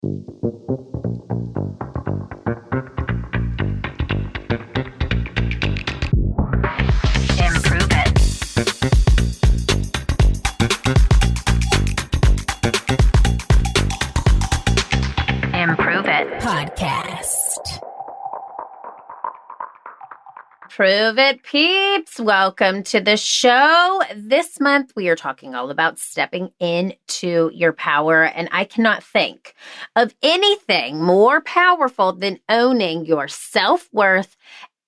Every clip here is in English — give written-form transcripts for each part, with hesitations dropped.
Improve it. Improve it. Podcast. Prove it, peeps. Welcome to the show. This month, we are talking all about stepping into your power. And I cannot think of anything more powerful than owning your self-worth,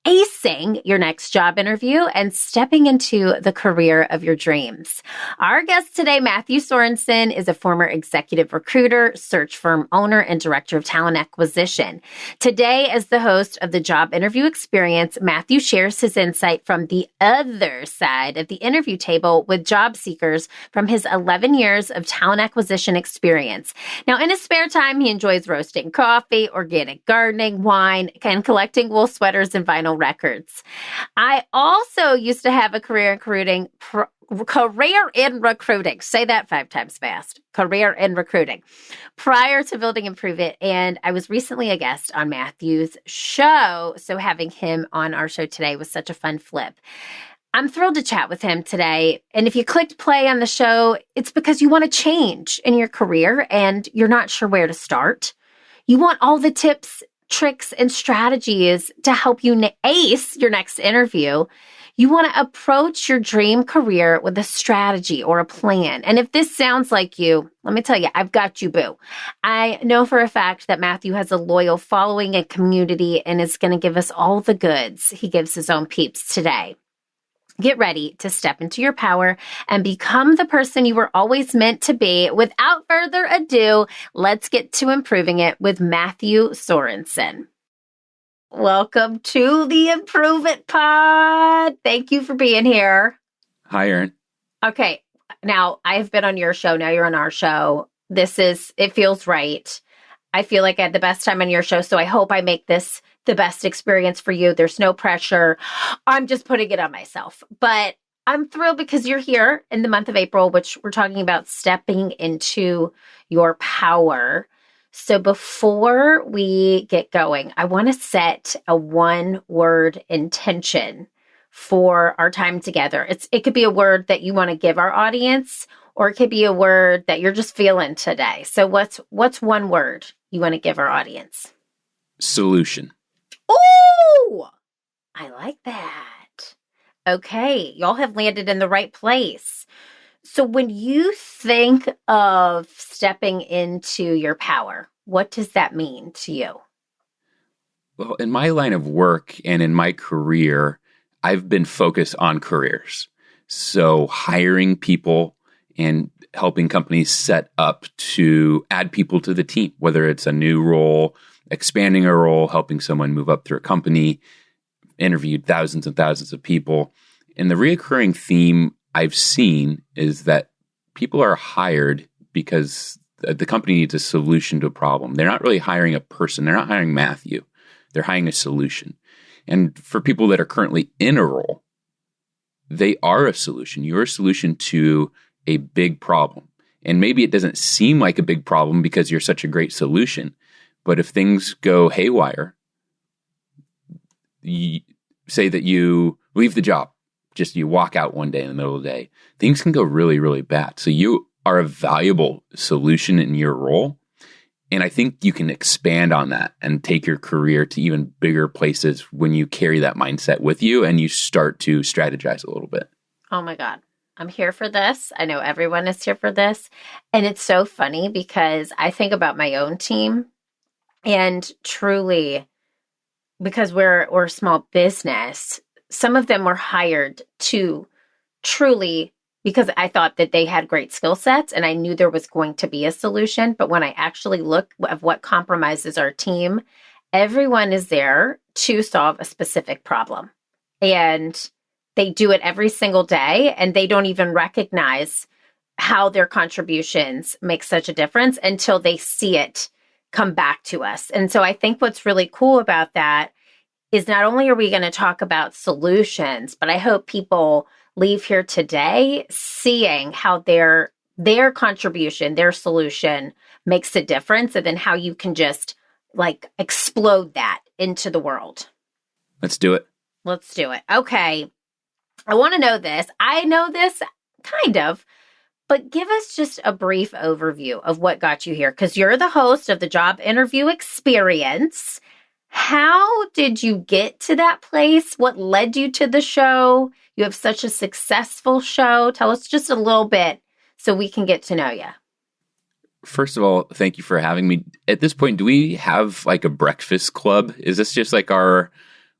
acing your next job interview, and stepping into the career of your dreams. Our guest today, Matthew Sorenson, is a former executive recruiter, search firm owner, and director of talent acquisition. Today, as the host of the Job Interview Experience, Matthew shares his insight from the other side of the interview table with job seekers from his 11 years of talent acquisition experience. Now, in his spare time, he enjoys roasting coffee, organic gardening, wine, and collecting wool sweaters and vinyl records. I also used to have a career in recruiting. Say that 5 times fast. Career in recruiting. Prior to building Improve It, and I was recently a guest on Matthew's show, so having him on our show today was such a fun flip. I'm thrilled to chat with him today, and if you clicked play on the show, it's because you want to change in your career and you're not sure where to start. You want all the tips, tricks, and strategies to help you ace your next interview. You want to approach your dream career with a strategy or a plan. And if this sounds like you, let me tell you, I've got you, boo. I know for a fact that Matthew has a loyal following and community and is going to give us all the goods he gives his own peeps today. Get ready to step into your power and become the person you were always meant to be. Without further ado, let's get to improving it with Matthew Sorenson. Welcome to the Improve It Pod. Thank you for being here. Hi, Erin. Okay, now I've been on your show. Now you're on our show. It feels right. I feel like I had the best time on your show, so I hope I make this the best experience for you. There's no pressure. I'm just putting it on myself. But I'm thrilled because you're here in the month of April, which we're talking about stepping into your power. So before we get going, I want to set a one-word intention for our time together. It could be a word that you want to give our audience, or it could be a word that you're just feeling today. So what's one word you want to give our audience? Solution. Ooh, I like that. Okay, y'all have landed in the right place. So when you think of stepping into your power, what does that mean to you? Well, in my line of work and in my career, I've been focused on careers. So hiring people and helping companies set up to add people to the team, whether it's a new role, expanding a role, helping someone move up through a company, interviewed thousands and thousands of people. And the reoccurring theme I've seen is that people are hired because the company needs a solution to a problem. They're not really hiring a person. They're not hiring Matthew. They're hiring a solution. And for people that are currently in a role, they are a solution. You're a solution to a big problem. And maybe it doesn't seem like a big problem because you're such a great solution. But if things go haywire, say that you leave the job, just you walk out one day in the middle of the day, things can go really, really bad. So you are a valuable solution in your role. And I think you can expand on that and take your career to even bigger places when you carry that mindset with you and you start to strategize a little bit. Oh my God. I'm here for this. I know everyone is here for this. And it's so funny because I think about my own team. And truly, because we're a small business, some of them were hired to truly, because I thought that they had great skill sets and I knew there was going to be a solution. But when I actually look at what compromises our team, everyone is there to solve a specific problem. And they do it every single day and they don't even recognize how their contributions make such a difference until they see it come back to us. And so I think what's really cool about that is not only are we going to talk about solutions, but I hope people leave here today seeing how their contribution, their solution makes a difference, and then how you can just like explode that into the world. Let's do it. Let's do it. Okay. I want to know this. I know this kind of, but give us just a brief overview of what got you here, because you're the host of the Job Interview Experience. How did you get to that place? What led you to the show? You have such a successful show. Tell us just a little bit so we can get to know you. First of all, thank you for having me. At this point, do we have like a breakfast club? Is this just like our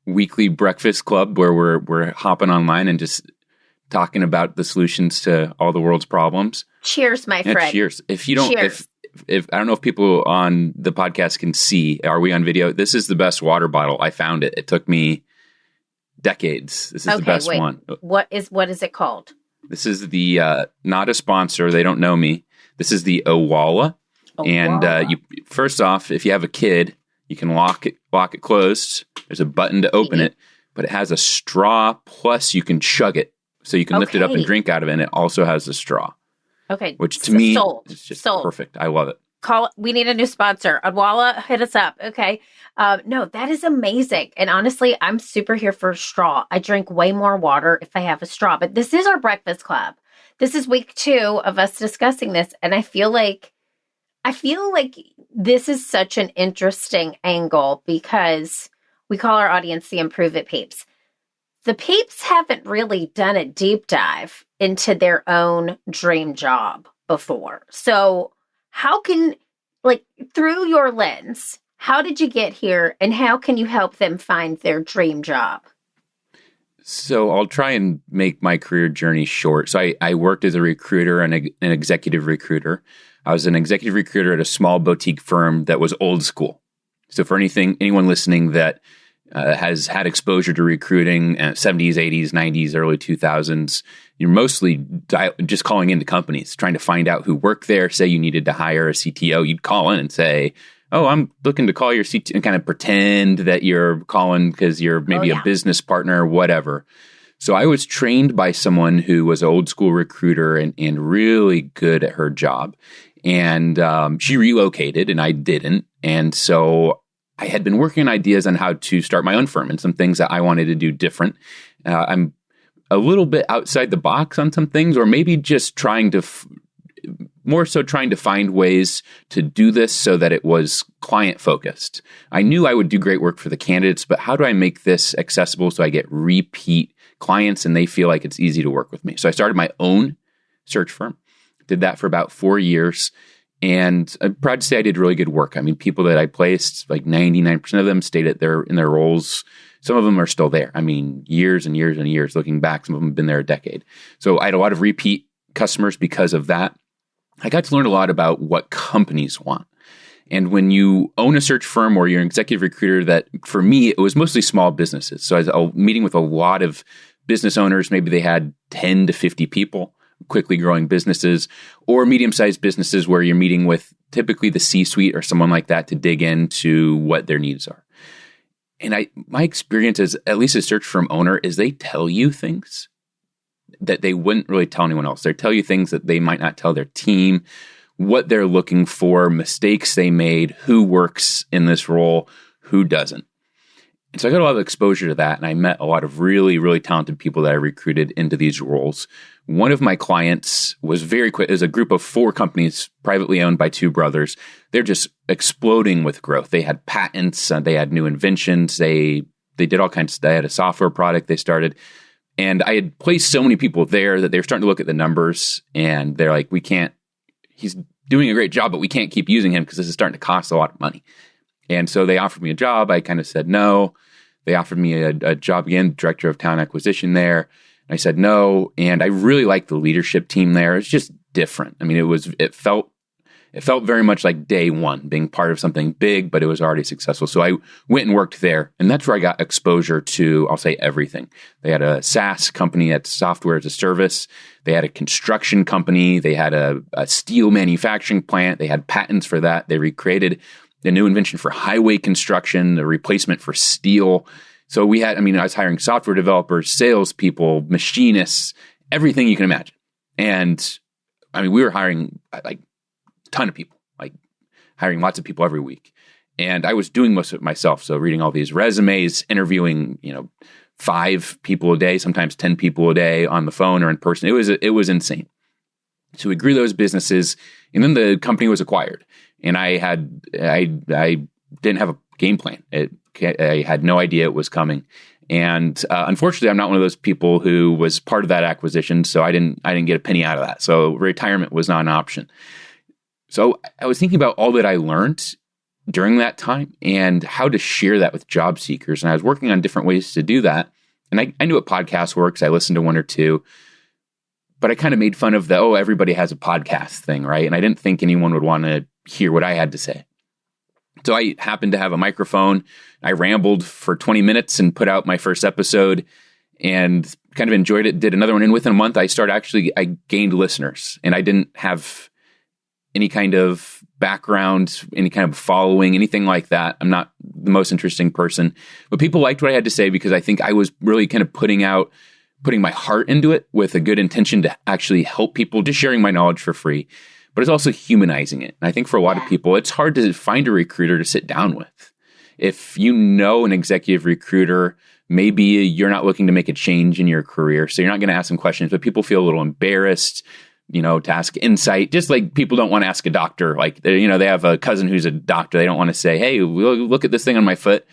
weekly breakfast club where we're hopping online and just talking about the solutions to all the world's problems? Cheers, my friend. Cheers. If you don't, cheers. if I don't know if people on the podcast can see, are we on video? This is the best water bottle. I found it. It took me decades. This is the best one. What is it called? This is the not a sponsor. They don't know me. This is the Owala. And you first off, if you have a kid, you can lock it closed. There's a button to open it, but it has a straw. Plus, you can chug it, so you can lift it up and drink out of it. And it also has a straw. Okay, which to me is just perfect. I love it. We need a new sponsor. Owala, hit us up. Okay. No, that is amazing. And honestly, I'm super here for a straw. I drink way more water if I have a straw. But this is our breakfast club. This is week 2 of us discussing this. And I feel like this is such an interesting angle because we call our audience the Improve It Peeps. The peeps haven't really done a deep dive into their own dream job before. So how can, through your lens, how did you get here and how can you help them find their dream job? So I'll try and make my career journey short. So I worked as a recruiter and an executive recruiter. I was an executive recruiter at a small boutique firm that was old school. So for anyone listening that has had exposure to recruiting 70s, 80s, 90s, early 2000s, you're mostly just calling into companies, trying to find out who worked there. Say you needed to hire a CTO, you'd call in and say, oh, I'm looking to call your CTO, and kind of pretend that you're calling because you're maybe a business partner or whatever. So I was trained by someone who was an old school recruiter and really good at her job. And she relocated and I didn't. And so I had been working on ideas on how to start my own firm and some things that I wanted to do different. I'm a little bit outside the box on some things, or maybe just trying to more so trying to find ways to do this so that it was client focused. I knew I would do great work for the candidates, but how do I make this accessible so I get repeat clients and they feel like it's easy to work with me? So I started my own search firm, did that for about 4 years. And I'm proud to say I did really good work. I mean, people that I placed, like 99% of them stayed in their roles. Some of them are still there. I mean, years and years and years looking back, some of them have been there a decade. So I had a lot of repeat customers because of that. I got to learn a lot about what companies want. And when you own a search firm or you're an executive recruiter, that for me, it was mostly small businesses. So I was meeting with a lot of business owners. Maybe they had 10 to 50 people, quickly growing businesses, or medium-sized businesses where you're meeting with typically the C-suite or someone like that to dig into what their needs are. And my experience as at least a search firm owner is they tell you things that they wouldn't really tell anyone else. They tell you things that they might not tell their team, what they're looking for, mistakes they made, who works in this role, who doesn't. And so I got a lot of exposure to that, and I met a lot of really, really talented people that I recruited into these roles. One of my clients was very quick. It was a group of 4 companies privately owned by 2 brothers. They're just exploding with growth. They had patents, they had new inventions, they did all kinds of stuff. They had a software product they started. And I had placed so many people there that they were starting to look at the numbers and they're like, he's doing a great job, but we can't keep using him because this is starting to cost a lot of money. And so they offered me a job. I kind of said no. They offered me a job again, director of talent acquisition there. And I said no. And I really liked the leadership team there. It's just different. I mean, it felt very much like day one, being part of something big, but it was already successful. So I went and worked there. And that's where I got exposure to, I'll say, everything. They had a SaaS company, that's software as a service. They had a construction company. They had a steel manufacturing plant. They had patents for that. They recreated the new invention for highway construction, the replacement for steel. So I was hiring software developers, salespeople, machinists, everything you can imagine. And I mean, we were hiring like ton of people, like hiring lots of people every week. And I was doing most of it myself. So reading all these resumes, interviewing, 5 people a day, sometimes 10 people a day on the phone or in person. It was insane. So we grew those businesses, and then the company was acquired. And I didn't have a game plan. I had no idea it was coming. And unfortunately, I'm not one of those people who was part of that acquisition, so I didn't get a penny out of that. So retirement was not an option. So I was thinking about all that I learned during that time and how to share that with job seekers. And I was working on different ways to do that. And I knew what podcast works. I listened to one or two, but I kind of made fun of everybody has a podcast thing, right? And I didn't think anyone would want to hear what I had to say. So I happened to have a microphone. I rambled for 20 minutes and put out my first episode and kind of enjoyed it. Did another one. And within a month, I gained listeners, and I didn't have any kind of background, any kind of following, anything like that. I'm not the most interesting person, but people liked what I had to say because I think I was really kind of putting my heart into it with a good intention to actually help people, just sharing my knowledge for free. But it's also humanizing it. And I think for a lot of people, it's hard to find a recruiter to sit down with. If you know an executive recruiter, maybe you're not looking to make a change in your career, so you're not going to ask them questions, but people feel a little embarrassed, to ask insight, just like people don't want to ask a doctor. Like, they have a cousin who's a doctor. They don't want to say, hey, look at this thing on my foot.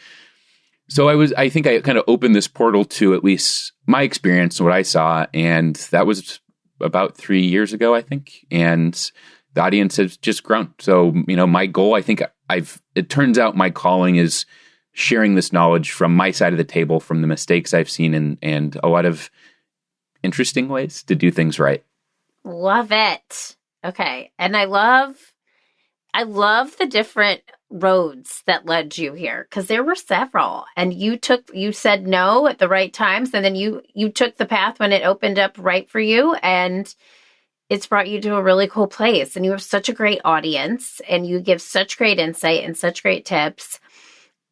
So I think I kind of opened this portal to at least my experience and what I saw. And that was about 3 years ago, I think. And the audience has just grown. So, my goal, I think it turns out my calling is sharing this knowledge from my side of the table, from the mistakes I've seen and a lot of interesting ways to do things right. Love it. Okay. And I love the different roads that led you here, because there were several, and you said no at the right times, and then you took the path when it opened up right for you, and it's brought you to a really cool place. And you have such a great audience, and you give such great insight and such great tips.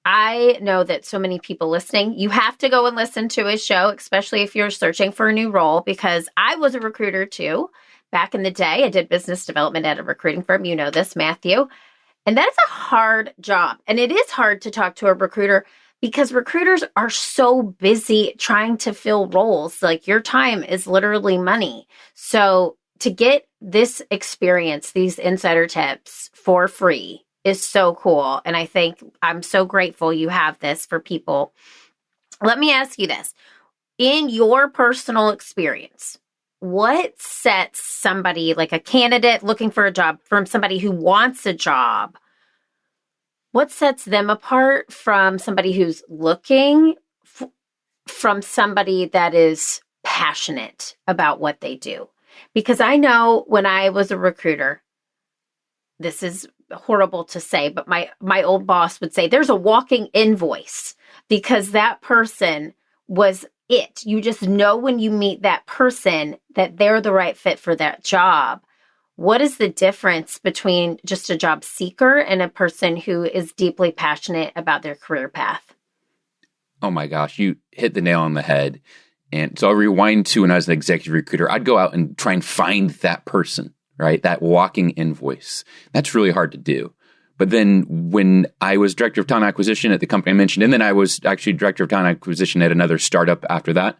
I know that so many people listening, you have to go and listen to his show, especially if you're searching for a new role, because I was a recruiter too. Back in the day, I did business development at a recruiting firm. You know this, Matthew. And that's a hard job. And it is hard to talk to a recruiter because recruiters are so busy trying to fill roles. Like, your time is literally money. So to get this experience, these insider tips for free is so cool. And I think I'm so grateful you have this for people. Let me ask you this. In your personal experience, what sets somebody, like a candidate looking for a job, from somebody who wants a job, what sets them apart from somebody who's looking, from somebody that is passionate about what they do? Because I know when I was a recruiter, this is horrible to say, but my old boss would say, there's a walking invoice, because that person was it. You just know when you meet that person that they're the right fit for that job. What is the difference between just a job seeker and a person who is deeply passionate about their career path? Oh my gosh, you hit the nail on the head. And so I'll rewind to when I was an executive recruiter. I'd go out and try and find that person, right? That walking invoice. That's really hard to do. But then when I was director of talent acquisition at the company I mentioned, and then I was actually director of talent acquisition at another startup after that,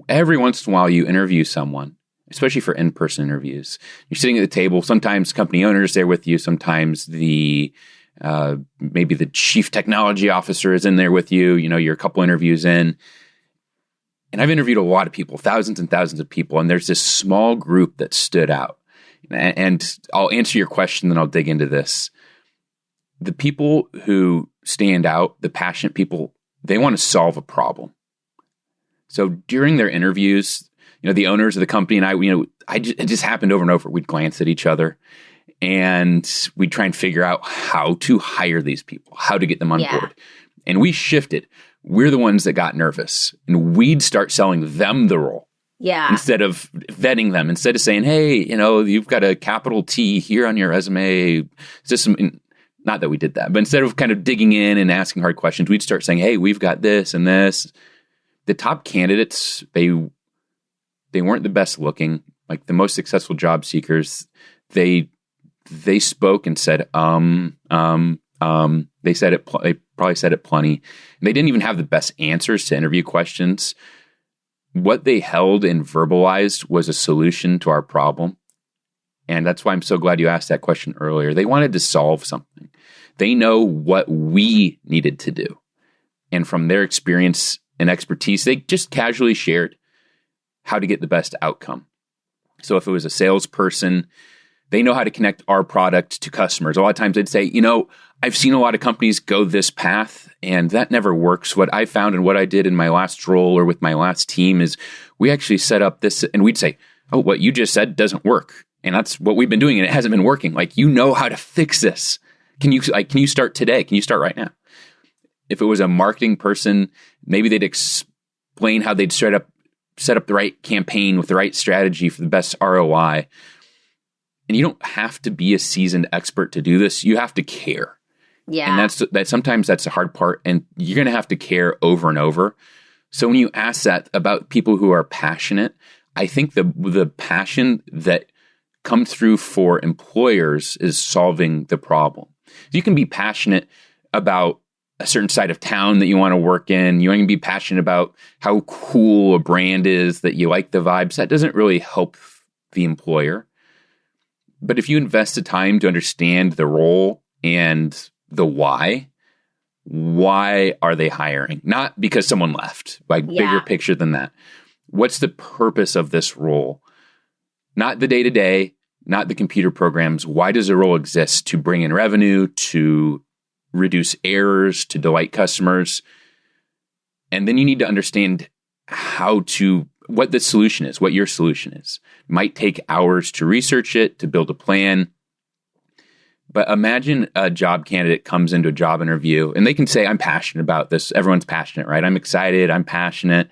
every once in a while you interview someone, especially for in-person interviews. You're sitting at the table. Sometimes company owners there with you. Sometimes maybe the chief technology officer is in there with you. You're a couple interviews in. And I've interviewed a lot of people, thousands and thousands of people. And there's this small group that stood out. And I'll answer your question, then I'll dig into this. The people who stand out, the passionate people, they want to solve a problem. So during their interviews, the owners of the company and it just happened over and over. We'd glance at each other and we'd try and figure out how to hire these people, how to get them on board. And we shifted. We're the ones that got nervous, and we'd start selling them the role. Yeah. Instead of vetting them, instead of saying, hey, you've got a capital T here on your resume. Is this not that we did that, but instead of kind of digging in and asking hard questions, we'd start saying, hey, we've got this and this. The top candidates, they weren't the best looking. Like the most successful job seekers, they they spoke and said, they said it, they probably said it plenty. And they didn't even have the best answers to interview questions. What they held and verbalized was a solution to our problem. And that's why I'm so glad you asked that question earlier. They wanted to solve something. They know what we needed to do. And from their experience and expertise, they just casually shared how to get the best outcome. So if it was a salesperson, they know how to connect our product to customers. A lot of times they'd say, I've seen a lot of companies go this path and that never works. What I found and what I did in my last role or with my last team is we actually set up this, and we'd say, oh, what you just said doesn't work. And that's what we've been doing and it hasn't been working. Like, you know how to fix this. Can you start today? Can you start right now? If it was a marketing person, maybe they'd explain how they'd set up the right campaign with the right strategy for the best ROI. And you don't have to be a seasoned expert to do this. You have to care. Yeah. And sometimes that's the hard part. And you're going to have to care over and over. So when you ask that about people who are passionate, I think the passion that comes through for employers is solving the problem. You can be passionate about a certain side of town that you want to work in. You can be passionate about how cool a brand is, that you like the vibes. That doesn't really help the employer. But if you invest the time to understand the role and the why are they hiring? Not because someone left, bigger picture than that. What's the purpose of this role? Not the day-to-day, not the computer programs. Why does the role exist? To bring in revenue, to reduce errors, to delight customers. And then you need to understand what the solution is, what your solution is. It might take hours to research it, to build a plan. But imagine a job candidate comes into a job interview and they can say, I'm passionate about this. Everyone's passionate, right? I'm excited. I'm passionate.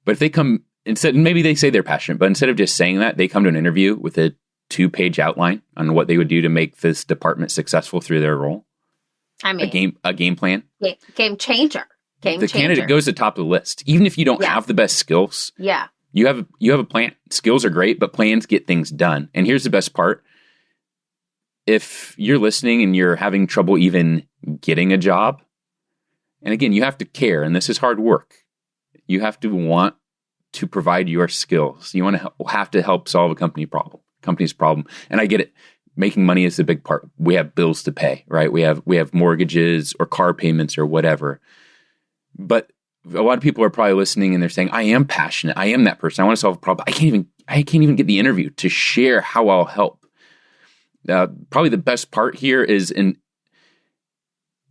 But if they come maybe they say they're passionate, but instead of just saying that, they come to an interview with a 2-page outline on what they would do to make this department successful through their role. I mean, a game plan. Game changer. The candidate goes to the top of the list. Even if you don't have the best skills, you have a plan. Skills are great, but plans get things done. And here's the best part. If you're listening and you're having trouble even getting a job, and again, you have to care, and this is hard work. You have to want to provide your skills. You have to help solve a company's problem. And I get it. Making money is the big part. We have bills to pay, right? We have mortgages or car payments or whatever. But a lot of people are probably listening and they're saying, I am passionate. I am that person. I want to solve a problem. I can't even get the interview to share how I'll help. Probably the best part here is in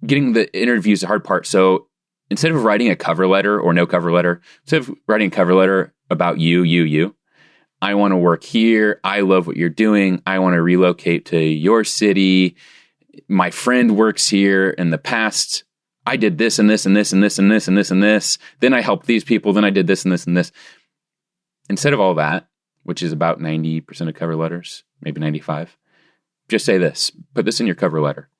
getting the interview is the hard part. So instead of writing a cover letter or no cover letter, instead of writing a cover letter about you, I want to work here. I love what you're doing. I want to relocate to your city. My friend works here. In the past, I did this and this and this and this and this and this and this. Then I helped these people. Then I did this and this and this. Instead of all that, which is about 90% of cover letters, maybe 95, just say this. Put this in your cover letter.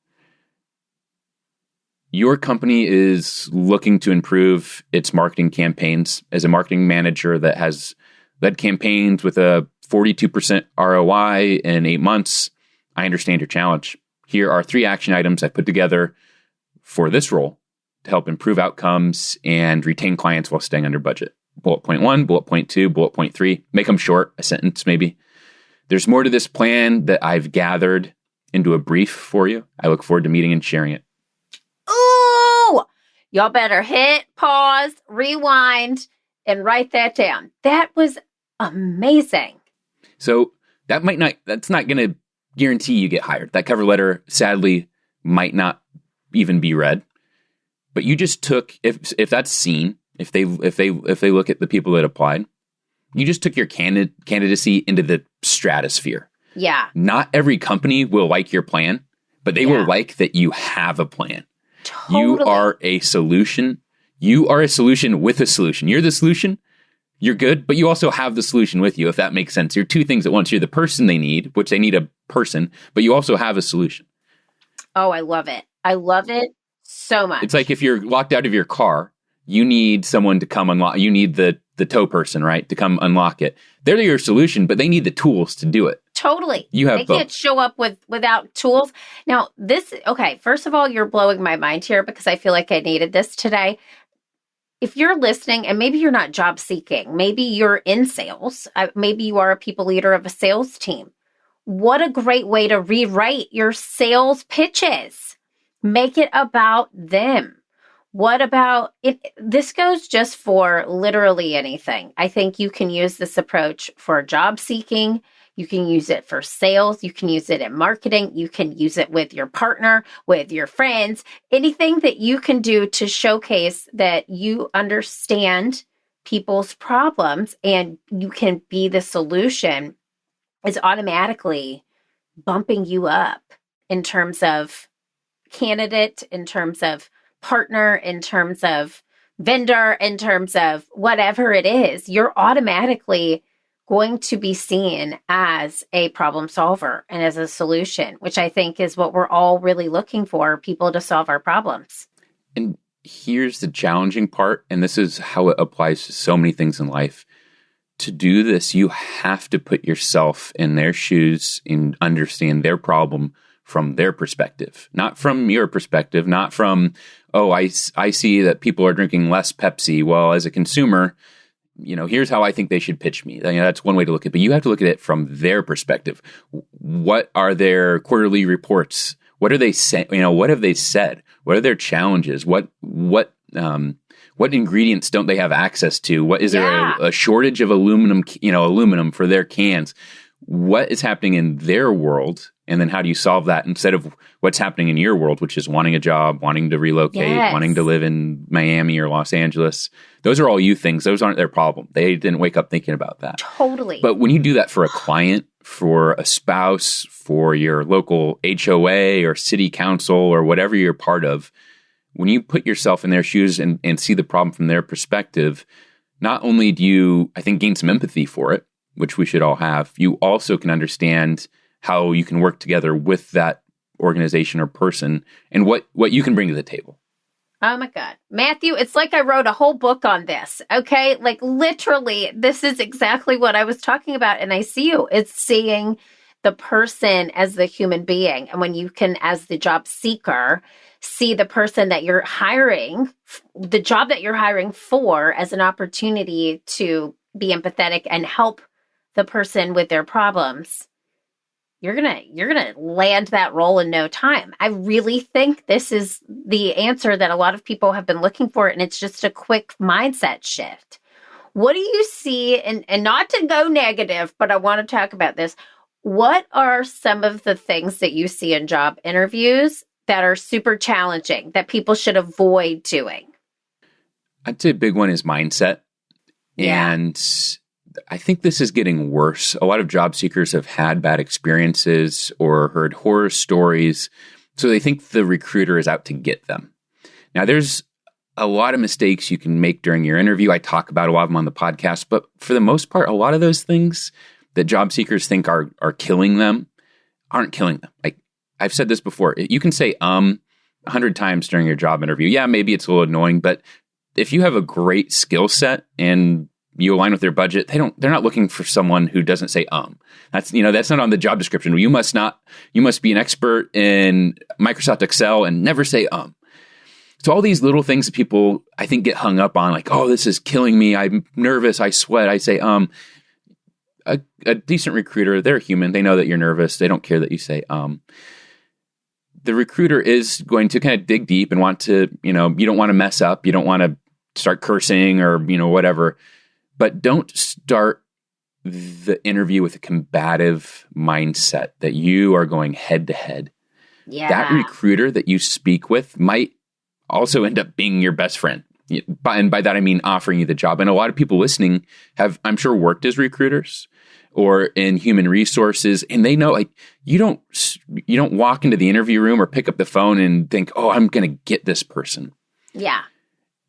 Your company is looking to improve its marketing campaigns. As a marketing manager that has led campaigns with a 42% ROI in 8 months, I understand your challenge. Here are 3 action items I put together for this role to help improve outcomes and retain clients while staying under budget. Bullet point 1, bullet point 2, bullet point 3. Make them short, a sentence maybe. There's more to this plan that I've gathered into a brief for you. I look forward to meeting and sharing it. Ooh! Y'all better hit pause, rewind, and write that down. That was amazing. So that's not going to guarantee you get hired. That cover letter, sadly, might not even be read. But you just took, if that's seen, if they look at the people that applied, you just took your candidacy into the stratosphere. Yeah. Not every company will like your plan, but they will like that you have a plan. Totally. You are a solution. You are a solution with a solution. You're the solution. You're good, but you also have the solution with you, if that makes sense. You're 2 things at once. You're the person they need, which they need a person, but you also have a solution. Oh, I love it. I love it so much. It's like if you're locked out of your car, you need someone to come unlock. You need the tow person, right, to come unlock it. They're your solution, but they need the tools to do it. Totally. You have They both. can't show up without tools. Now, first of all, you're blowing my mind here because I feel like I needed this today. If you're listening and maybe you're not job seeking, maybe you're in sales, maybe you are a people leader of a sales team. What a great way to rewrite your sales pitches. Make it about them. What about it? This goes just for literally anything. I think you can use this approach for job seeking. You can use it for sales. You can use it in marketing. You can use it with your partner, with your friends, anything that you can do to showcase that you understand people's problems and you can be the solution is automatically bumping you up in terms of candidate, in terms of partner, in terms of vendor, in terms of whatever it is. You're automatically going to be seen as a problem solver and as a solution, which I think is what we're all really looking for, people to solve our problems. And here's the challenging part, and this is how it applies to so many things in life. To do this, you have to put yourself in their shoes and understand their problem from their perspective, not from your perspective, not from, I see that people are drinking less Pepsi. Well, as a consumer, here's how I think they should pitch me. That's one way to look at it, but you have to look at it from their perspective. What are their quarterly reports? What are they saying? What have they said? What are their challenges? What ingredients don't they have access to? What is there a shortage of aluminum for their cans? What is happening in their world? And then how do you solve that instead of what's happening in your world, which is wanting a job, wanting to relocate, wanting to live in Miami or Los Angeles? Those are all you things. Those aren't their problem. They didn't wake up thinking about that. Totally. But when you do that for a client, for a spouse, for your local HOA or city council or whatever you're part of, when you put yourself in their shoes and see the problem from their perspective, not only do you, I think, gain some empathy for it, which we should all have, you also can understand how you can work together with that organization or person and what you can bring to the table. Oh my God. Matthew, it's like I wrote a whole book on this. Okay. Like literally, this is exactly what I was talking about. And I see you. It's seeing the person as the human being. And when you can, as the job seeker, see the person that you're hiring, the job that you're hiring for as an opportunity to be empathetic and help the person with their problems, you're gonna land that role in no time. I really think this is the answer that a lot of people have been looking for, and it's just a quick mindset shift. What do you see, and not to go negative, but I want to talk about this. What are some of the things that you see in job interviews that are super challenging that people should avoid doing? I'd say a big one is mindset. Yeah. And I think this is getting worse. A lot of job seekers have had bad experiences or heard horror stories, so they think the recruiter is out to get them. Now, there's a lot of mistakes you can make during your interview. I talk about a lot of them on the podcast, but for the most part, a lot of those things that job seekers think are killing them aren't killing them. Like I've said this before, you can say 100 times during your job interview. Yeah, maybe it's a little annoying, but if you have a great skill set and you align with their budget, they're not looking for someone who doesn't say That's not on the job description. You must be an expert in Microsoft Excel and never say So all these little things that people I think get hung up on, like, oh, this is killing me. I'm nervous. I sweat. I say A decent recruiter, they're human. They know that you're nervous. They don't care that you say The recruiter is going to kind of dig deep and want to, you don't want to mess up. You don't want to start cursing or, whatever. But don't start the interview with a combative mindset that you are going head to head. Yeah. That recruiter that you speak with might also end up being your best friend. And by that, I mean offering you the job. And a lot of people listening have, I'm sure, worked as recruiters or in human resources. And they know, like, you don't walk into the interview room or pick up the phone and think, oh, I'm going to get this person. Yeah.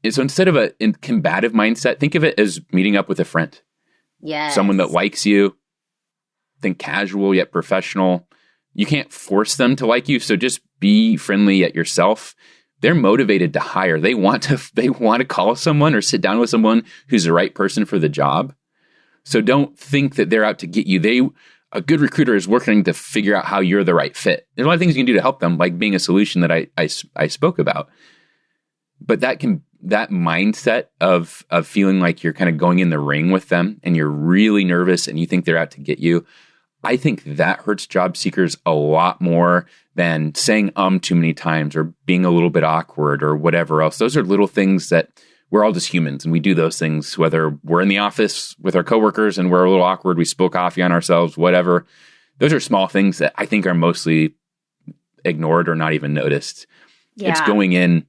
And so instead of a combative mindset, think of it as meeting up with a friend. Yes. Someone that likes you. Think casual yet professional. You can't force them to like you, so just be friendly yet yourself. They're motivated to hire. They want to call someone or sit down with someone who's the right person for the job. So don't think that they're out to get you. a good recruiter is working to figure out how you're the right fit. There's a lot of things you can do to help them, like being a solution that I spoke about. But that mindset of feeling like you're kind of going in the ring with them and you're really nervous and you think they're out to get you, I think that hurts job seekers a lot more than saying too many times or being a little bit awkward or whatever else. Those are little things that we're all just humans and we do those things, whether we're in the office with our coworkers and we're a little awkward, we spill coffee on ourselves, whatever. Those are small things that I think are mostly ignored or not even noticed. Yeah. It's going in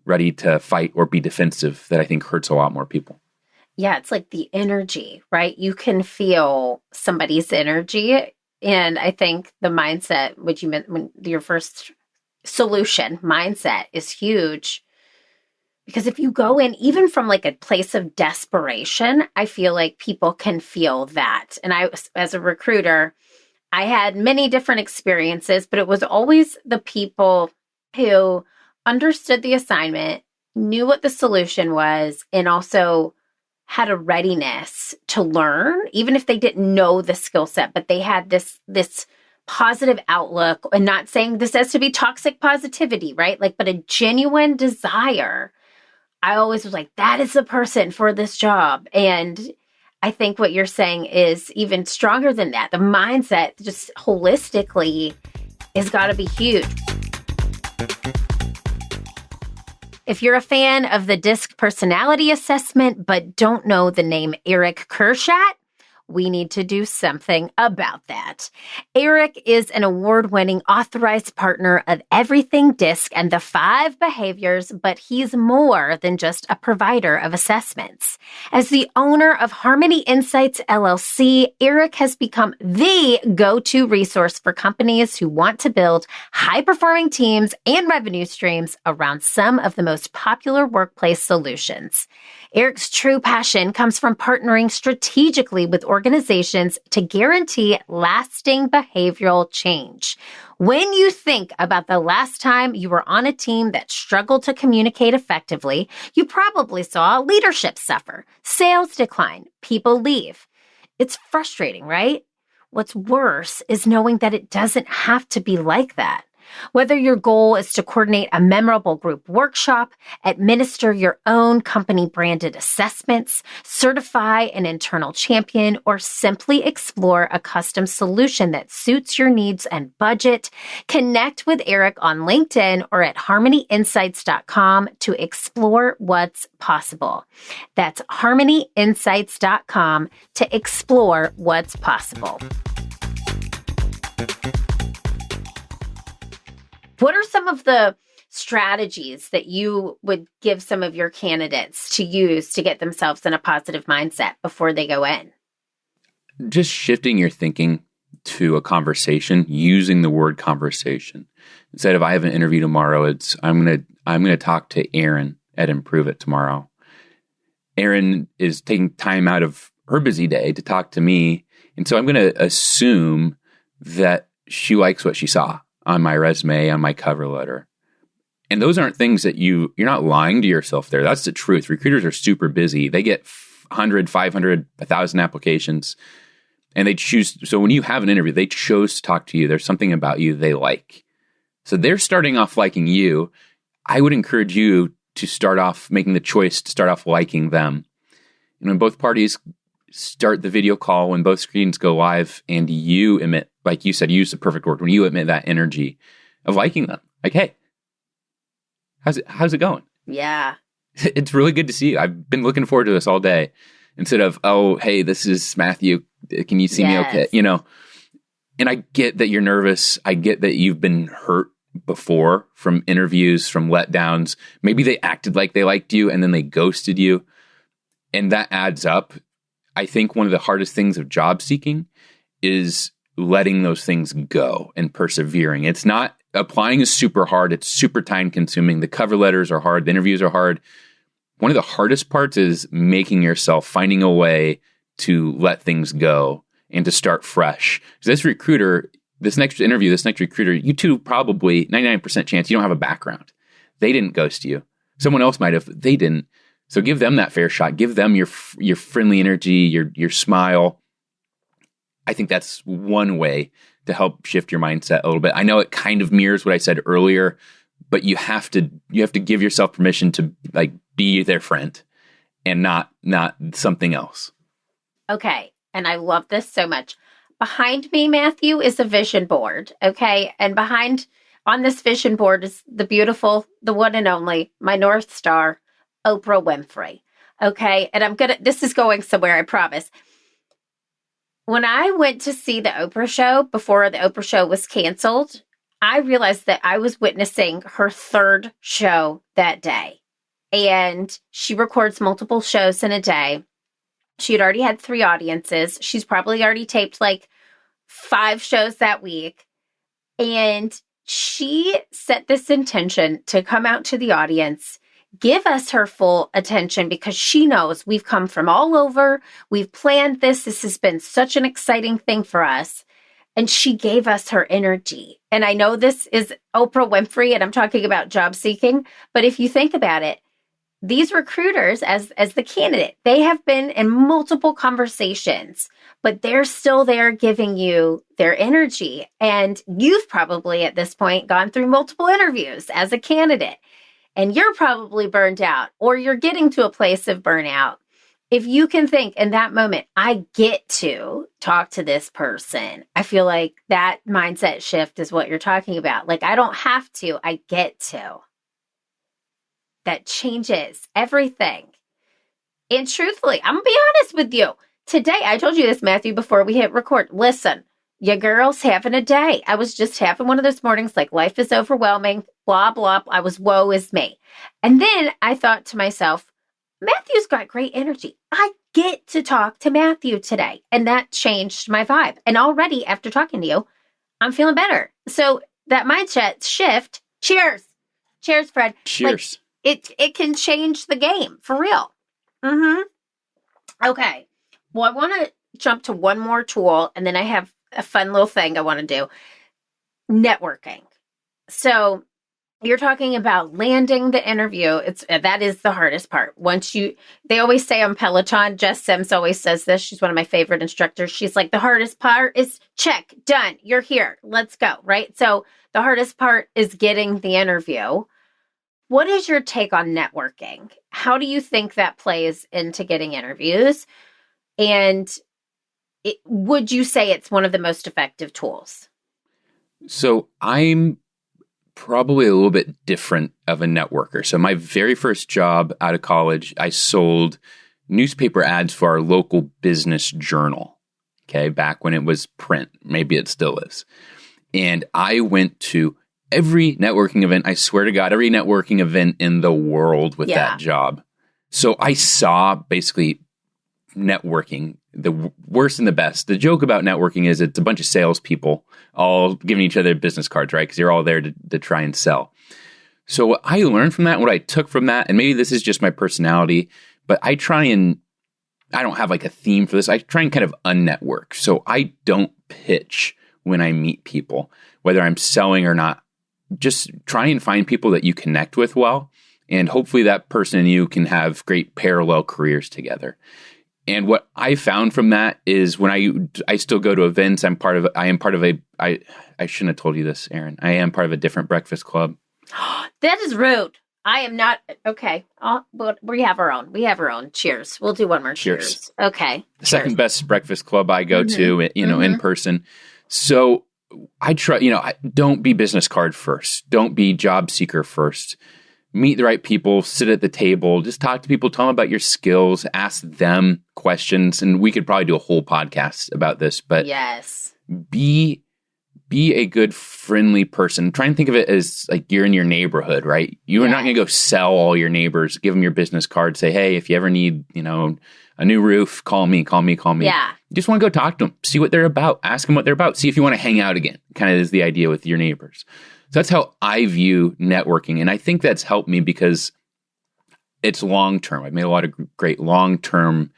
ready to fight or be defensive that I think hurts a lot more people. Yeah, it's like the energy, right? You can feel somebody's energy. And I think the mindset, which you meant when your first solution mindset is huge. Because if you go in, even from like a place of desperation, I feel like people can feel that. And I, as a recruiter, I had many different experiences, but it was always the people who understood the assignment, knew what the solution was, and also had a readiness to learn, even if they didn't know the skill set, but they had this positive outlook, and not saying this has to be toxic positivity, right? Like, but a genuine desire. I always was like, that is the person for this job. And I think what you're saying is even stronger than that. The mindset just holistically has got to be huge. If you're a fan of the DISC personality assessment, but don't know the name Eric Kershat, we need to do something about that. Eric is an award-winning authorized partner of Everything DISC and the 5 behaviors, but he's more than just a provider of assessments. As the owner of Harmony Insights LLC, Eric has become the go-to resource for companies who want to build high-performing teams and revenue streams around some of the most popular workplace solutions. Eric's true passion comes from partnering strategically with organizations to guarantee lasting behavioral change. When you think about the last time you were on a team that struggled to communicate effectively, you probably saw leadership suffer, sales decline, people leave. It's frustrating, right? What's worse is knowing that it doesn't have to be like that. Whether your goal is to coordinate a memorable group workshop, administer your own company-branded assessments, certify an internal champion, or simply explore a custom solution that suits your needs and budget, connect with Eric on LinkedIn or at harmonyinsights.com to explore what's possible. That's harmonyinsights.com to explore what's possible. What are some of the strategies that you would give some of your candidates to use to get themselves in a positive mindset before they go in? Just shifting your thinking to a conversation, using the word conversation. Instead of I have an interview tomorrow, it's I'm gonna talk to Erin at Improve It tomorrow. Erin is taking time out of her busy day to talk to me, and so I'm gonna assume that she likes what she saw on my resume, on my cover letter. And those aren't things that you're not lying to yourself there. That's the truth. Recruiters are super busy. They get 100, 500, 1,000 applications, and they choose. So when you have an interview, they chose to talk to you. There's something about you they like. So they're starting off liking you. I would encourage you to start off making the choice to start off liking them. And when both parties start the video call, when both screens go live and you emit, like you said, use the perfect word, when you emit that energy of liking them, like, hey, how's it going? Yeah. It's really good to see you. I've been looking forward to this all day. Instead of, oh, hey, this is Matthew. Can you see me okay? You know, and I get that you're nervous. I get that you've been hurt before from interviews, from letdowns. Maybe they acted like they liked you and then they ghosted you. And that adds up. I think one of the hardest things of job seeking is letting those things go and persevering. It's not, applying is super hard. It's super time consuming. The cover letters are hard. The interviews are hard. One of the hardest parts is making yourself, finding a way to let things go and to start fresh. This recruiter, this next recruiter, you two probably 99% chance you don't have a background. They didn't ghost you. Someone else might have. They didn't. So give them that fair shot. Give them your friendly energy, your smile, I think that's one way to help shift your mindset a little bit. I know it kind of mirrors what I said earlier, but you have to give yourself permission to like be their friend and not something else. Okay. And I love this so much. Behind me, Matthew, is a vision board. Okay. And on this vision board is the beautiful, the one and only, my North Star, Oprah Winfrey. Okay. And this is going somewhere, I promise. When I went to see the Oprah show before the Oprah show was canceled, I realized that I was witnessing her third show that day. And she records multiple shows in a day. She had already had 3 audiences. She's probably already taped like 5 shows that week. And she set this intention to come out to the audience, give us her full attention because she knows we've come from all over. We've planned this. This has been such an exciting thing for us. And she gave us her energy. And I know this is Oprah Winfrey and I'm talking about job seeking. But if you think about it, these recruiters, as the candidate, they have been in multiple conversations, but they're still there giving you their energy. And you've probably at this point gone through multiple interviews as a candidate, and you're probably burned out or you're getting to a place of burnout. If you can think in that moment, I get to talk to this person, I feel like that mindset shift is what you're talking about. Like, I don't have to, I get to. That changes everything. And truthfully, I'm going to be honest with you. Today, I told you this, Matthew, before we hit record. Listen, your girl's having a day. I was just having one of those mornings like life is overwhelming, blah, blah. I was woe is me. And then I thought to myself, Matthew's got great energy. I get to talk to Matthew today. And that changed my vibe. And already after talking to you, I'm feeling better. So that mindset shift, cheers. Cheers, Fred. Cheers. It can change the game for real. Okay. Well, I want to jump to one more tool, and then I have a fun little thing I want to do. Networking. So you're talking about landing the interview. That is the hardest part. They always say on Peloton, Jess Sims always says this. She's one of my favorite instructors. She's like, the hardest part is check, done. You're here. Let's go. Right. So the hardest part is getting the interview. What is your take on networking? How do you think that plays into getting interviews? And would you say it's one of the most effective tools? So I'm probably a little bit different of a networker. So my very first job out of college, I sold newspaper ads for our local business journal. Okay, back when it was print. Maybe it still is. And I went to every networking event, I swear to God, every networking event in the world with that job. So I saw basically networking, the worst and the best. The joke about networking is it's a bunch of salespeople all giving each other business cards, right? Because you're all there to try and sell. So what I learned from that, what I took from that, and maybe this is just my personality, but I don't have like a theme for this. I try and kind of unnetwork. So I don't pitch when I meet people, whether I'm selling or not. Just try and find people that you connect with well, and hopefully that person and you can have great parallel careers together. And what I found from that is when I still go to events, I shouldn't have told you this, Erin. I am part of a different breakfast club. That is rude. I am not. Okay. But we have our own. Cheers. We'll do one more. Cheers. Okay. The second best breakfast club I go to, in person. So I try, don't be business card first. Don't be job seeker first. Meet the right people, sit at the table, just talk to people, tell them about your skills, ask them questions. And we could probably do a whole podcast about this, but yes, be a good, friendly person. Try and think of it as like you're in your neighborhood, right? You are not going to go sell all your neighbors, give them your business card, say, hey, if you ever need, a new roof, call me. Yeah. You just want to go talk to them, see what they're about, ask them what they're about, see if you want to hang out again. Kind of is the idea with your neighbors. So that's how I view networking. And I think that's helped me because it's long-term. I've made a lot of great long-term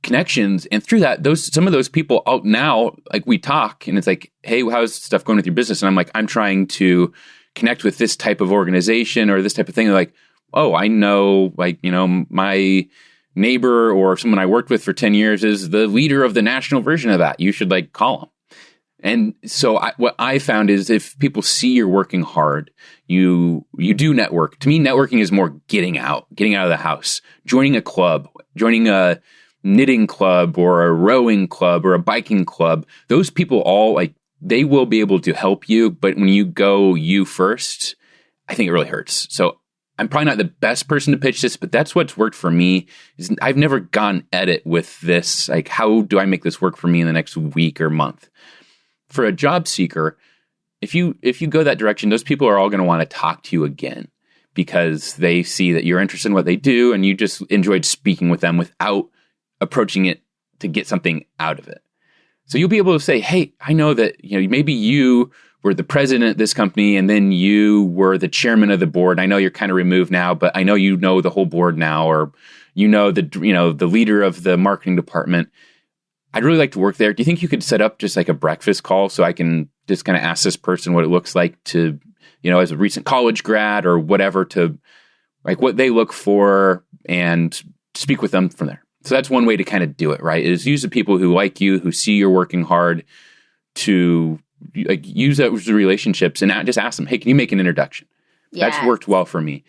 connections. And through that, some of those people out now, like we talk and it's like, hey, how's stuff going with your business? And I'm like, I'm trying to connect with this type of organization or this type of thing. They're like, oh, I know, my neighbor or someone I worked with for 10 years is the leader of the national version of that. You should like call them. And so what I found is if people see you're working hard, you do network. To me, networking is more getting out of the house, joining a club, joining a knitting club or a rowing club or a biking club. Those people all like, they will be able to help you. But when you go you first, I think it really hurts. So I'm probably not the best person to pitch this, but that's what's worked for me. Is I've never gone at it with this. Like, how do I make this work for me in the next week or month? For a job seeker, if you go that direction, those people are all going to want to talk to you again because they see that you're interested in what they do and you just enjoyed speaking with them without approaching it to get something out of it. So you'll be able to say, hey, I know that maybe you were the president of this company and then you were the chairman of the board. I know you're kind of removed now, but I know you know the whole board now, or the leader of the marketing department. I'd really like to work there. Do you think you could set up just like a breakfast call so I can just kind of ask this person what it looks like to, as a recent college grad or whatever, to like what they look for and speak with them from there. So that's one way to kind of do it, right? Is use the people who like you, who see you're working hard, to like use those relationships and just ask them, hey, can you make an introduction? Yes. That's worked well for me.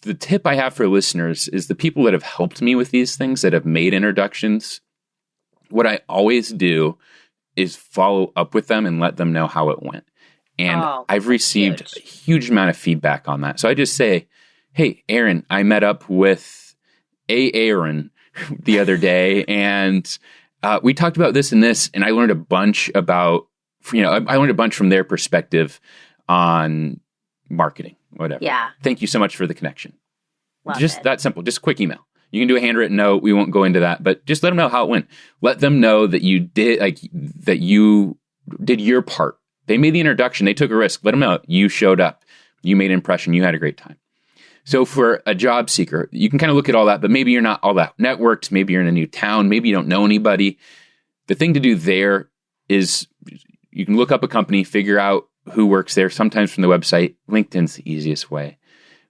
The tip I have for listeners is the people that have helped me with these things, that have made introductions. What I always do is follow up with them and let them know how it went. And I've received a huge amount of feedback on that. So I just say, hey, Erin, I met up with Erin the other day and we talked about this and this, and I learned a bunch about, I learned a bunch from their perspective on marketing, whatever. Yeah. Thank you so much for the connection. Love Just it. that simple, just a quick email. You can do a handwritten note. We won't go into that, but just let them know how it went. Let them know that you did your part. They made the introduction. They took a risk. Let them know you showed up. You made an impression. You had a great time. So for a job seeker, you can kind of look at all that, but maybe you're not all that networked. Maybe you're in a new town. Maybe you don't know anybody. The thing to do there is you can look up a company, figure out who works there, sometimes from the website. LinkedIn's the easiest way.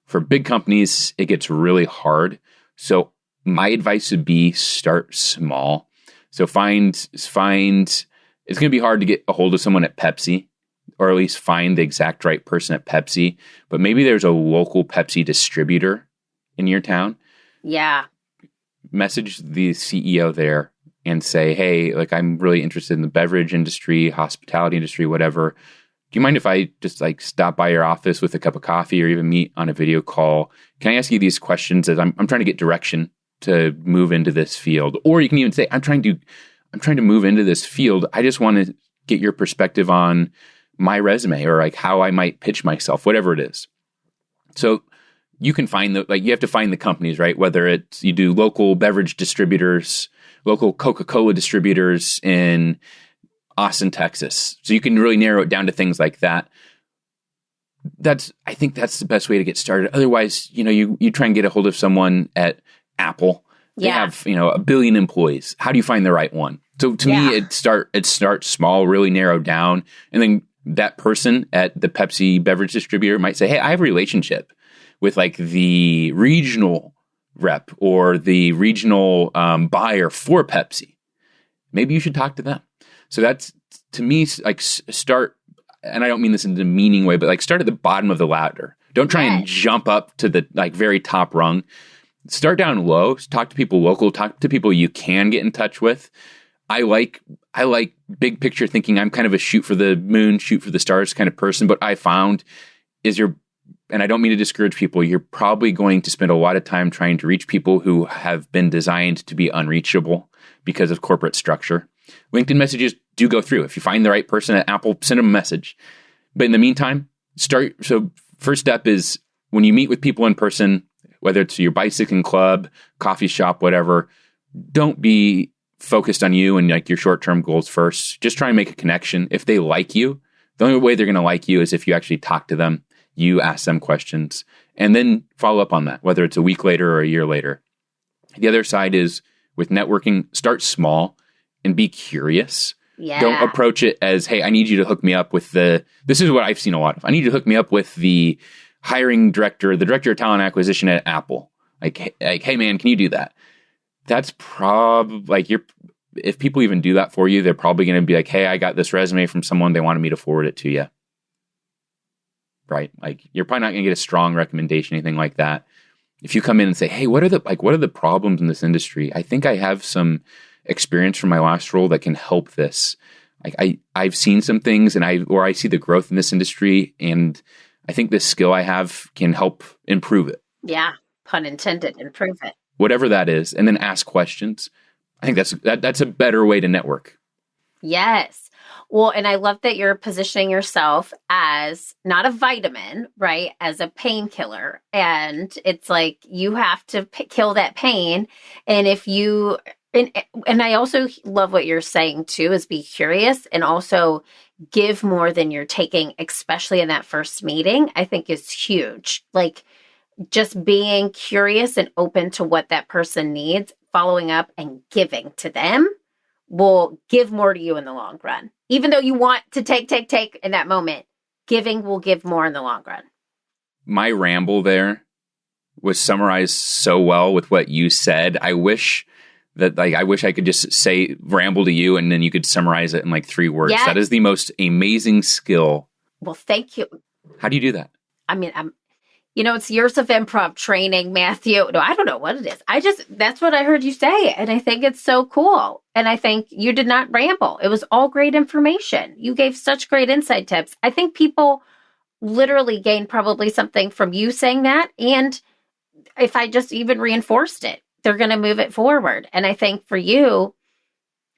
For big companies, it gets really hard. So my advice would be start small. So find it's going to be hard to get a hold of someone at Pepsi, or at least find the exact right person at Pepsi. But maybe there's a local Pepsi distributor in your town. Yeah. Message the CEO there and say, hey, like I'm really interested in the beverage industry, hospitality industry, whatever. Do you mind if I just like stop by your office with a cup of coffee or even meet on a video call? Can I ask you these questions as I'm trying to get direction to move into this field? Or you can even say, I'm trying to move into this field. I just want to get your perspective on my resume or like how I might pitch myself, whatever it is. So you can find you have to find the companies, right? Whether it's you do local beverage distributors, local Coca-Cola distributors in Austin, Texas. So you can really narrow it down to things like that. I think that's the best way to get started. Otherwise, you try and get a hold of someone at Apple. They have, 1 billion employees. How do you find the right one? So to me, it starts small, really narrow down. And then that person at the Pepsi beverage distributor might say, hey, I have a relationship with like the regional rep or the regional buyer for Pepsi. Maybe you should talk to them. So that's, to me, like start, and I don't mean this in a demeaning way, but like start at the bottom of the ladder. Don't try and jump up to the like very top rung. Start down low, talk to people local, talk to people you can get in touch with. I like big picture thinking. I'm kind of a shoot for the moon, shoot for the stars kind of person. But I found is and I don't mean to discourage people, you're probably going to spend a lot of time trying to reach people who have been designed to be unreachable because of corporate structure. LinkedIn messages do go through. If you find the right person at Apple, send them a message. But in the meantime, so first step is when you meet with people in person, whether it's your bicycling club, coffee shop, whatever, don't be focused on you and like your short-term goals first. Just try and make a connection. If they like you, the only way they're going to like you is if you actually talk to them, you ask them questions, and then follow up on that, whether it's a week later or a year later. The other side is with networking, start small and be curious. Yeah. Don't approach it as, hey, I need you to hook me up with this is what I've seen a lot of. I need you to hook me up with the hiring director, the director of talent acquisition at Apple. Like, hey man, can you do that? That's probably if people even do that for you, they're probably going to be like, hey, I got this resume from someone. They wanted me to forward it to you. Right? Like, you're probably not going to get a strong recommendation, anything like that. If you come in and say, hey, what are the problems in this industry? I think I have some experience from my last role that can help this. Like, I've seen some things and I see the growth in this industry, and I think this skill I have can help improve it. Yeah. Pun intended, improve it. Whatever that is. And then ask questions. I think that's a better way to network. Yes. Well, and I love that you're positioning yourself as not a vitamin, right? As a painkiller. And it's like you have to kill that pain. And if you, and I also love what you're saying too, is be curious and also give more than you're taking, especially in that first meeting, I think is huge. Like just being curious and open to what that person needs, following up and giving to them will give more to you in the long run. Even though you want to take in that moment, giving will give more in the long run. My ramble there was summarized so well with what you said. I wish I could just say ramble to you and then you could summarize it in like 3 words. Yes. That is the most amazing skill. Well, thank you. How do you do that? I mean, it's years of improv training, Matthew. No, I don't know what it is. That's what I heard you say. And I think it's so cool. And I think you did not ramble. It was all great information. You gave such great inside tips. I think people literally gained probably something from you saying that. And if I just even reinforced it, they're going to move it forward. And I think for you,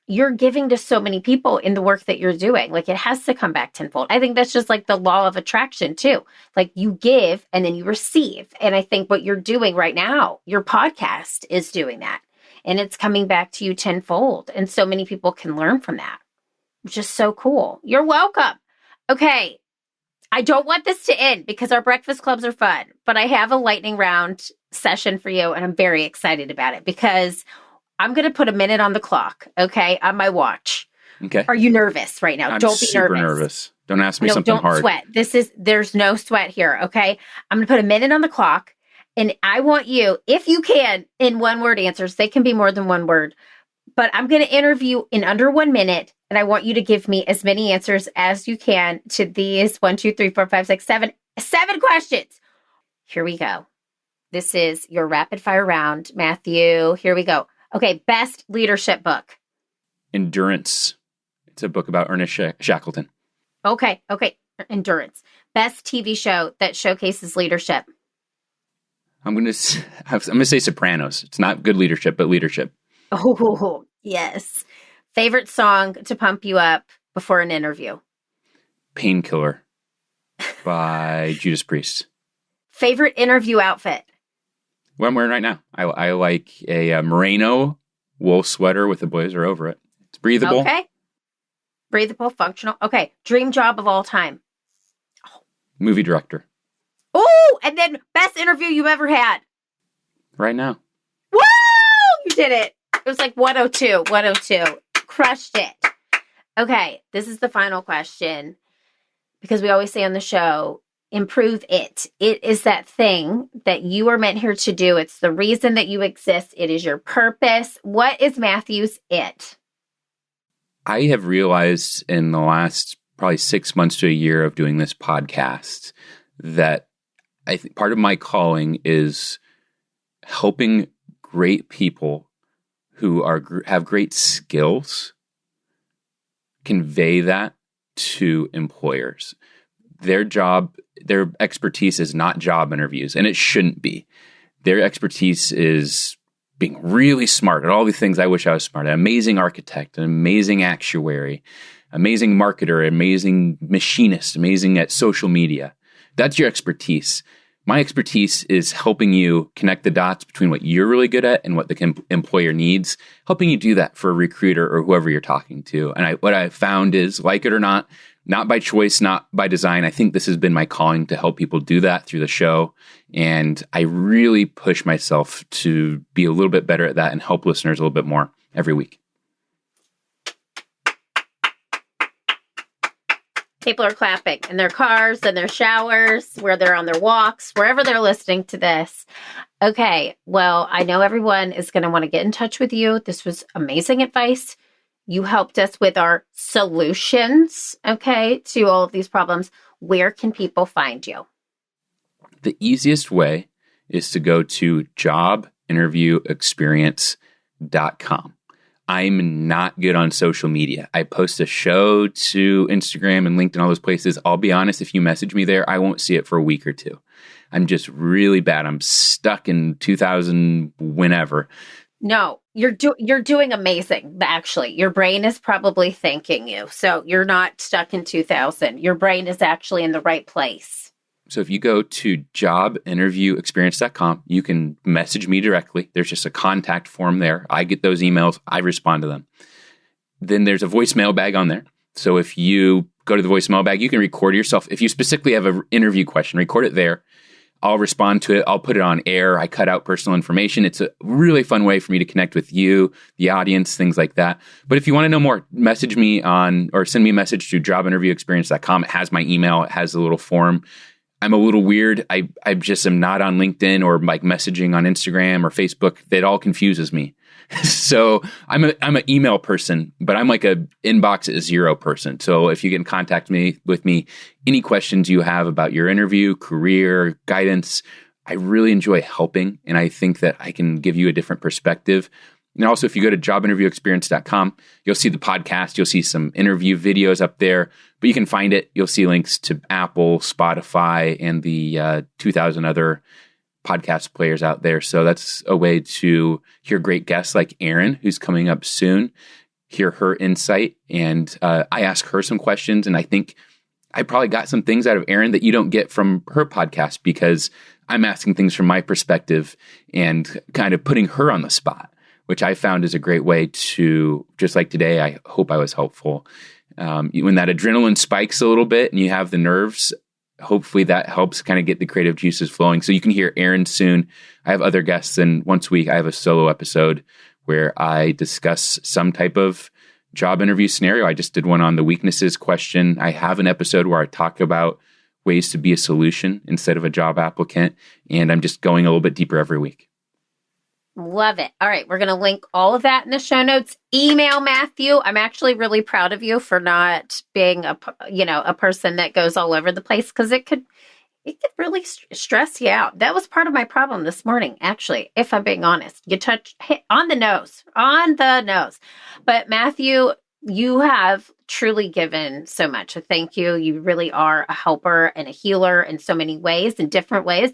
you're giving to so many people in the work that you're doing. Like it has to come back tenfold. I think that's just like the law of attraction too. Like you give and then you receive. And I think what you're doing right now, your podcast is doing that. And it's coming back to you tenfold. And so many people can learn from that, which is so cool. You're welcome. Okay. I don't want this to end because our breakfast clubs are fun, but I have a lightning round session for you. And I'm very excited about it because I'm going to put a minute on the clock, okay, on my watch. Okay. Are you nervous right now? I'm don't be super nervous. Don't ask me something hard. Don't sweat. There's no sweat here, okay? I'm going to put a minute on the clock, and I want you, if you can, in 1-word answers. They can be more than 1 word, but I'm going to interview in under 1 minute, and I want you to give me as many answers as you can to these 1, 2, 3, 4, 5, 6, 7 questions. Here we go. This is your rapid fire round, Matthew. Here we go. Okay, best leadership book. Endurance. It's a book about Ernest Shackleton. Okay. Endurance. Best TV show that showcases leadership. I'm going to say Sopranos. It's not good leadership, but leadership. Oh, yes. Favorite song to pump you up before an interview. Painkiller by Judas Priest. Favorite interview outfit. What I'm wearing right now. I like a merino wool sweater with a blazer over it. It's breathable. Okay. Breathable, functional. Okay. Dream job of all time. Movie director. Oh, and then best interview you ever had. Right now. Woo! You did it. It was like 102. Crushed it. Okay. This is the final question because we always say on the show, improve it. It is that thing that you are meant here to do. It's the reason that you exist. It is your purpose. What is Matthew's it? I have realized in the last probably 6 months to a year of doing this podcast that I think part of my calling is helping great people who have great skills convey that to employers. Their expertise is not job interviews, and it shouldn't be. Their expertise is being really smart at all the things I wish I was smart at. An amazing architect, an amazing actuary, amazing marketer, amazing machinist, amazing at social media. That's your expertise. My expertise is helping you connect the dots between what you're really good at and what the employer needs, helping you do that for a recruiter or whoever you're talking to. And what I found is, like it or not by choice, not by design, I think this has been my calling to help people do that through the show. And I really push myself to be a little bit better at that and help listeners a little bit more every week. People are clapping in their cars, in their showers, where they're on their walks, wherever they're listening to this. Okay, well, I know everyone is going to want to get in touch with you. This was amazing advice. You helped us with our solutions, okay, to all of these problems. Where can people find you? The easiest way is to go to jobinterviewexperience.com. I'm not good on social media. I post a show to Instagram and LinkedIn, all those places. I'll be honest, if you message me there, I won't see it for a week or two. I'm just really bad. I'm stuck in 2000 whenever. No, you're doing amazing, actually. Your brain is probably thanking you. So you're not stuck in 2000. Your brain is actually in the right place. So if you go to jobinterviewexperience.com, you can message me directly. There's just a contact form there. I get those emails. I respond to them. Then there's a voicemail bag on there. So if you go to the voicemail bag, you can record yourself. If you specifically have an interview question, record it there. I'll respond to it. I'll put it on air. I cut out personal information. It's a really fun way for me to connect with you, the audience, things like that. But if you want to know more, message me on or send me a message to jobinterviewexperience.com. It has my email. It has a little form. I'm a little weird. I just am not on LinkedIn or like messaging on Instagram or Facebook. That all confuses me. So I'm an email person, but I'm like a inbox at zero person. So if you can contact me with me, any questions you have about your interview, career, guidance, I really enjoy helping. And I think that I can give you a different perspective. And also, if you go to jobinterviewexperience.com, you'll see the podcast. You'll see some interview videos up there, but you can find it. You'll see links to Apple, Spotify, and the 2,000 other podcast players out there. So that's a way to hear great guests like Erin, who's coming up soon, hear her insight. And I ask her some questions. And I think I probably got some things out of Erin that you don't get from her podcast because I'm asking things from my perspective and kind of putting her on the spot, which I found is a great way to, just like today, I hope I was helpful. When that adrenaline spikes a little bit and you have the nerves, hopefully that helps kind of get the creative juices flowing. So you can hear Erin soon. I have other guests, and once a week I have a solo episode where I discuss some type of job interview scenario. I just did one on the weaknesses question. I have an episode where I talk about ways to be a solution instead of a job applicant, and I'm just going a little bit deeper every week. Love it. All right. We're going to link all of that in the show notes. Email Matthew. I'm actually really proud of you for not being a person that goes all over the place, because it could really stress you out. That was part of my problem this morning, actually, if I'm being honest. You hit on the nose. But Matthew, you have truly given so much. So thank you. You really are a helper and a healer in so many ways, in different ways.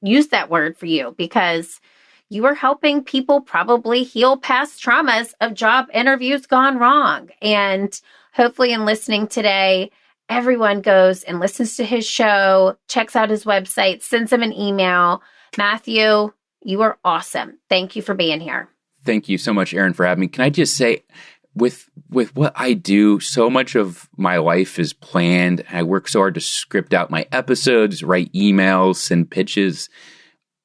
Use that word for you, because you are helping people probably heal past traumas of job interviews gone wrong. And hopefully in listening today, everyone goes and listens to his show, checks out his website, sends him an email. Matthew, you are awesome. Thank you for being here. Thank you so much, Erin, for having me. Can I just say, with what I do, so much of my life is planned. I work so hard to script out my episodes, write emails, send pitches.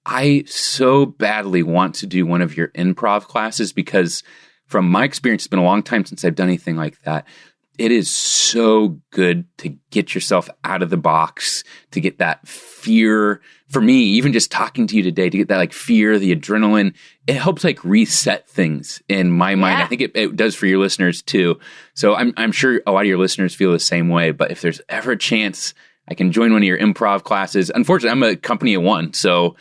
I so badly want to do one of your improv classes, because from my experience, it's been a long time since I've done anything like that. It is so good to get yourself out of the box, to get that fear. For me, even just talking to you today, to get that like fear, the adrenaline, it helps like reset things in my mind. Yeah. I think it does for your listeners too. So I'm sure a lot of your listeners feel the same way. But if there's ever a chance I can join one of your improv classes, unfortunately, I'm a company of one. So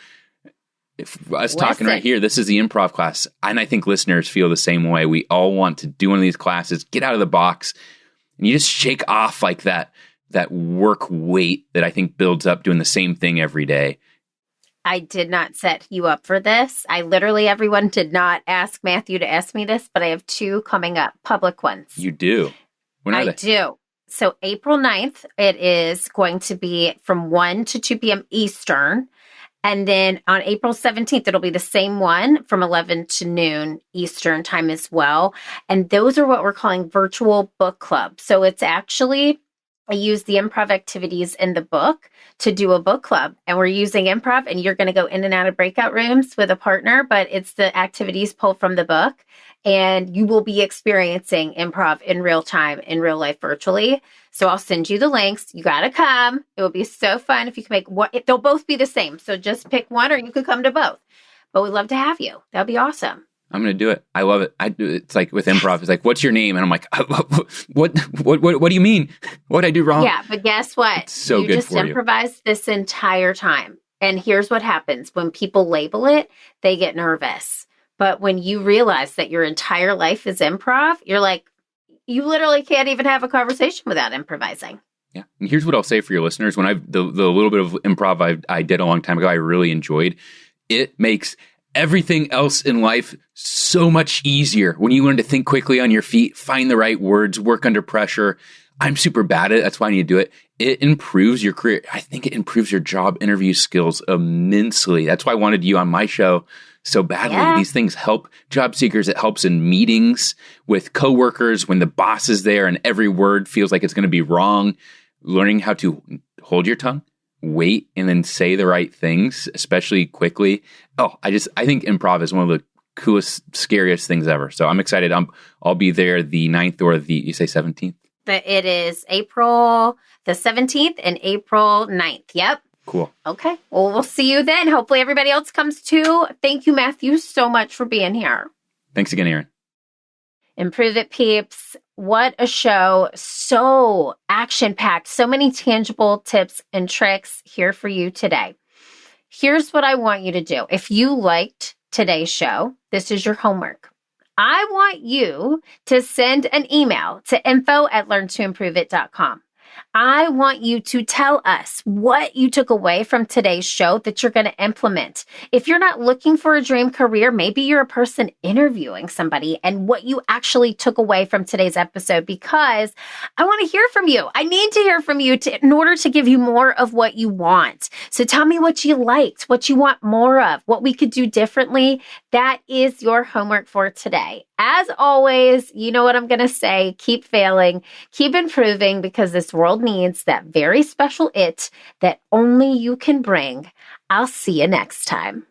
if us talking right here, this is the improv class. And I think listeners feel the same way. We all want to do one of these classes, get out of the box, and you just shake off like that work weight that I think builds up doing the same thing every day. I did not set you up for this. Everyone did not ask Matthew to ask me this, but I have two coming up, public ones. You do? When are they? I do. So April 9th, it is going to be from 1 to 2 p.m. Eastern. And then on April 17th, it'll be the same one from 11 to noon Eastern time as well. And those are what we're calling virtual book club. So it's actually I use the improv activities in the book to do a book club. And we're using improv, and you're going to go in and out of breakout rooms with a partner, but it's the activities pulled from the book. And you will be experiencing improv in real time, in real life, virtually. So I'll send you the links. You got to come. It will be so fun if you can make what they'll both be the same. So just pick one, or you could come to both. But we'd love to have you. That'd be awesome. I'm going to do it. I love it. It's like with improv, it's like, what's your name? And I'm like, what do you mean? What did I do wrong? Yeah, but guess what? It's so you good just for you. improvised this entire time. And here's what happens. When people label it, they get nervous. But when you realize that your entire life is improv, you're like, you literally can't even have a conversation without improvising. Yeah. And here's what I'll say for your listeners. When the little bit of improv I did a long time ago, I really enjoyed. It makes everything else in life so much easier when you learn to think quickly on your feet, find the right words, work under pressure. I'm super bad at it. That's why I need to do it. It improves your career. I think it improves your job interview skills immensely. That's why I wanted you on my show so badly. Yeah. These things help job seekers. It helps in meetings with coworkers when the boss is there and every word feels like it's going to be wrong. Learning how to hold your tongue, wait, and then say the right things, especially quickly. I think improv is one of the coolest, scariest things ever. So I'm excited. I'll be there the 9th or you say 17th? It is April the 17th and April 9th. Yep. Cool. Okay. Well, we'll see you then. Hopefully everybody else comes too. Thank you, Matthew, so much for being here. Thanks again, Erin. Improve it, peeps. What a show. So action-packed. So many tangible tips and tricks here for you today. Here's what I want you to do. If you liked today's show, this is your homework. I want you to send an email to info@learntoimproveit.com. I want you to tell us what you took away from today's show that you're going to implement. If you're not looking for a dream career, maybe you're a person interviewing somebody, and what you actually took away from today's episode, because I want to hear from you. I need to hear from you in order to give you more of what you want. So tell me what you liked, what you want more of, what we could do differently. That is your homework for today. As always, you know what I'm going to say. Keep failing, keep improving, because this world needs that very special it that only you can bring. I'll see you next time.